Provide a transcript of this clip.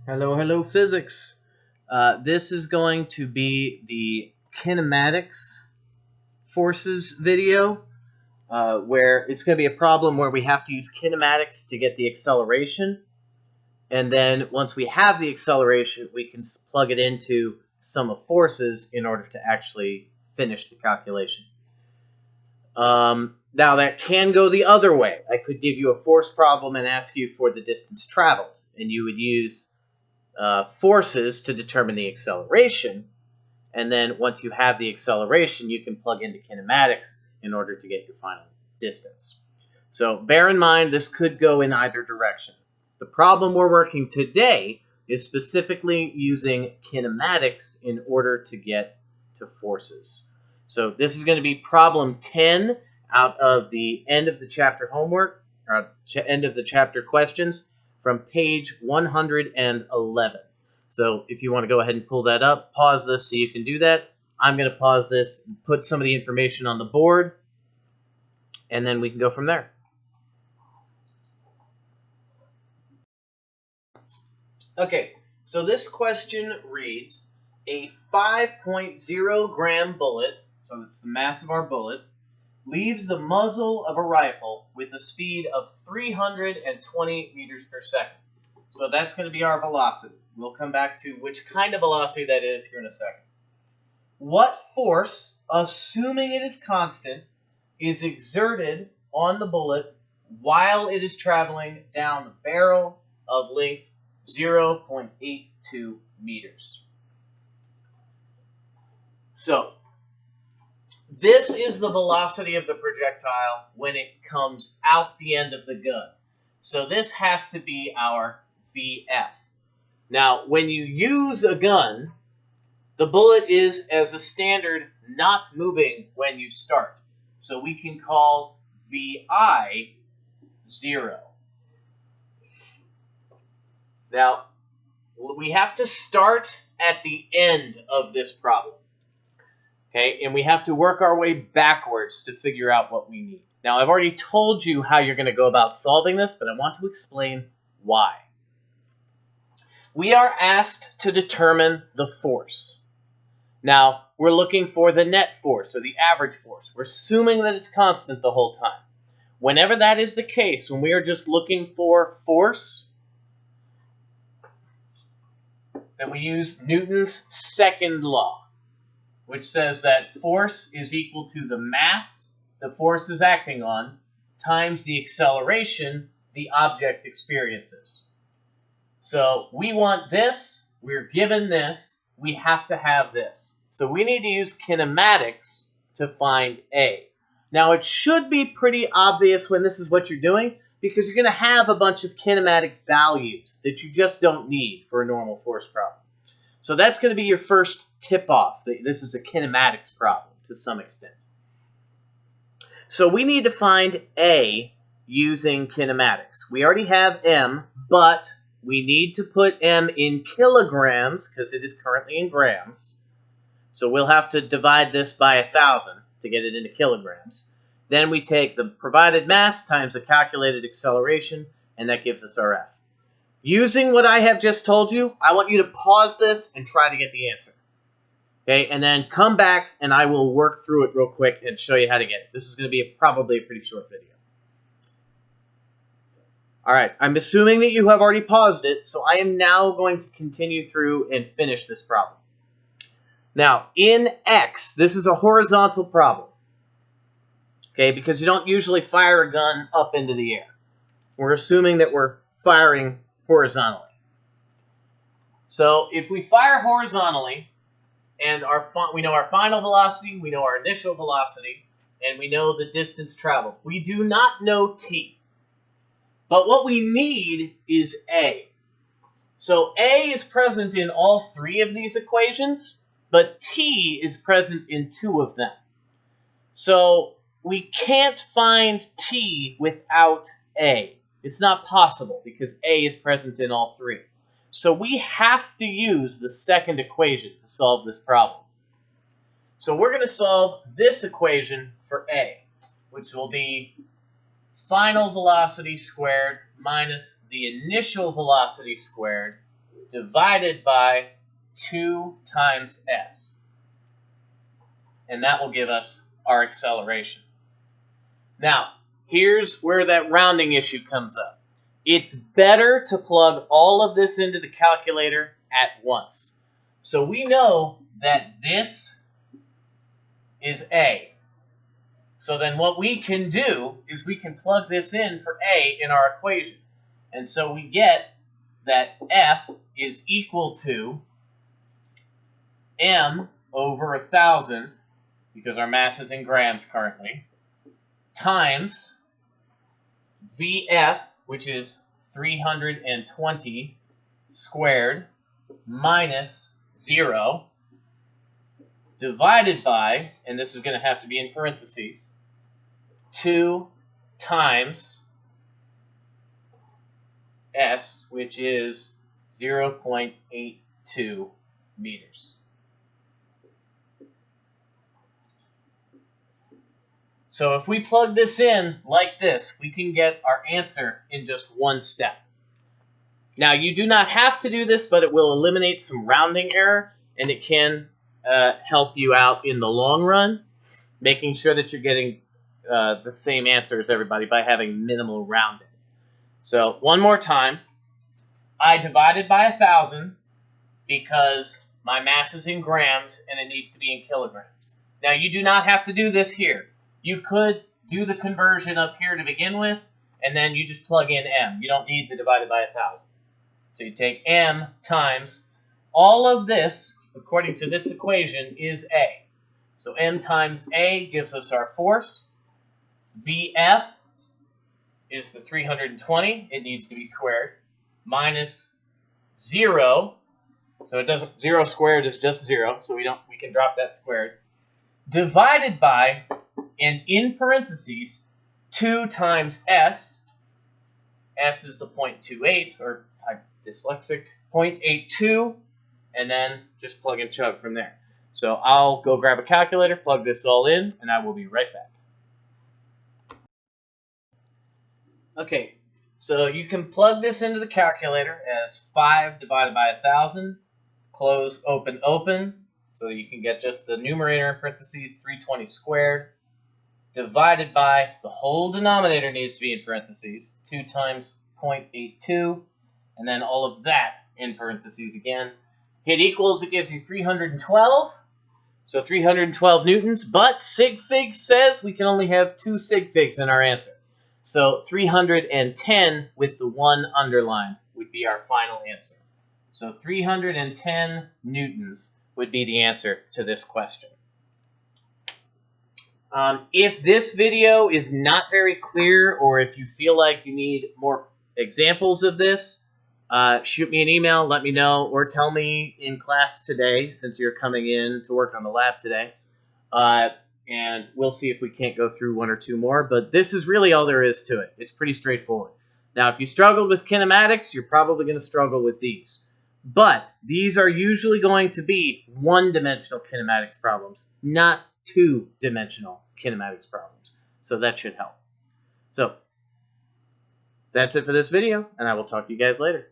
Hello, hello, physics. This is going to be the kinematics forces video, where it's going to be a problem where we have to use kinematics to get the acceleration. And then once we have the acceleration, we can plug it into sum of forces in order to actually finish the calculation. Now, that can go the other way. I could give you a force problem and ask you for the distance traveled, and you would use forces to determine the acceleration, and then once you have the acceleration, you can plug into kinematics in order to get your final distance. So bear in mind, this could go in either direction. The problem we're working today is specifically using kinematics in order to get to forces. So this is going to be problem 10 out of the end of the chapter homework, or end of the chapter questions, from page 111. So if you want to go ahead and pull that up, pause this so you can do that. I'm going to pause this, put some of the information on the board, and then we can go from there. Okay, so this question reads, a 5.0 gram bullet, so that's the mass of our bullet, leaves the muzzle of a rifle with a speed of 320 meters per second. So that's going to be our velocity. We'll come back to which kind of velocity that is here in a second. What force, assuming it is constant, is exerted on the bullet while it is traveling down the barrel of length 0.82 meters? So, this is the velocity of the projectile when it comes out the end of the gun. So this has to be our VF. Now, when you use a gun, the bullet is, as a standard, not moving when you start. So we can call VI 0. Now, we have to start at the end of this problem. Okay, and we have to work our way backwards to figure out what we need. Now, I've already told you how you're going to go about solving this, but I want to explain why. We are asked to determine the force. Now, we're looking for the net force, or the average force. We're assuming that it's constant the whole time. Whenever that is the case, when we are just looking for force, then we use Newton's second law, which says that force is equal to the mass the force is acting on times the acceleration the object experiences. So we want this, we're given this, we have to have this. So we need to use kinematics to find A. Now, it should be pretty obvious when this is what you're doing, because you're going to have a bunch of kinematic values that you just don't need for a normal force problem. So that's going to be your first tip-off. This is a kinematics problem to some extent. So we need to find A using kinematics. We already have M, but we need to put M in kilograms because it is currently in grams. So we'll have to divide this by 1,000 to get it into kilograms. Then we take the provided mass times the calculated acceleration, and that gives us our F. Using what I have just told you, I want you to pause this and try to get the answer. Okay, and then come back and I will work through it real quick and show you how to get it. This is going to be probably a pretty short video. All right, I'm assuming that you have already paused it, so I am now going to continue through and finish this problem. Now, in X, this is a horizontal problem. Okay, because you don't usually fire a gun up into the air. We're assuming that we're firing horizontally. So if we fire horizontally, and we know our final velocity, we know our initial velocity, and we know the distance traveled. We do not know t. But what we need is A. So A is present in all three of these equations, but t is present in two of them. So we can't find t without A. It's not possible because A is present in all three. So we have to use the second equation to solve this problem. So we're going to solve this equation for A, which will be final velocity squared minus the initial velocity squared divided by 2 times s. And that will give us our acceleration. Now, here's where that rounding issue comes up. It's better to plug all of this into the calculator at once. So we know that this is A. So then what we can do is we can plug this in for A in our equation. And so we get that F is equal to M over 1,000, because our mass is in grams currently, times VF, which is 320 squared, minus 0, divided by, and this is going to have to be in parentheses, 2 times S, which is 0.82 meters. So if we plug this in like this, we can get our answer in just one step. Now, you do not have to do this, but it will eliminate some rounding error, and it can help you out in the long run, making sure that you're getting the same answer as everybody by having minimal rounding. So one more time, I divided by 1,000 because my mass is in grams and it needs to be in kilograms. Now, you do not have to do this here. You could do the conversion up here to begin with, and then you just plug in m. You don't need the divided by 1,000. So you take m times, all of this, according to this equation, is A. So m times A gives us our force. VF is the 320. It needs to be squared. Minus 0. So it doesn't, 0 squared is just 0, so we can drop that squared. Divided by, and in parentheses, 2 times S. S is the 0.28, or I'm dyslexic, 0.82, and then just plug and chug from there. So I'll go grab a calculator, plug this all in, and I will be right back. Okay, so you can plug this into the calculator as 5 divided by 1,000, close, open, open, so you can get just the numerator in parentheses, 320 squared, divided by, the whole denominator needs to be in parentheses, 2 times 0.82, and then all of that in parentheses again. Hit equals, it gives you 312, so 312 newtons, but sig fig says we can only have 2 sig figs in our answer. So 310 with the 1 underlined would be our final answer. So 310 newtons would be the answer to this question. If this video is not very clear, or if you feel like you need more examples of this, shoot me an email, let me know, or tell me in class today, since you're coming in to work on the lab today. And we'll see if we can't go through 1 or 2 more, but this is really all there is to it. It's pretty straightforward. Now, if you struggled with kinematics, you're probably going to struggle with these. But these are usually going to be one-dimensional kinematics problems, not two-dimensional kinematics problems. So that should help. So that's it for this video, and I will talk to you guys later.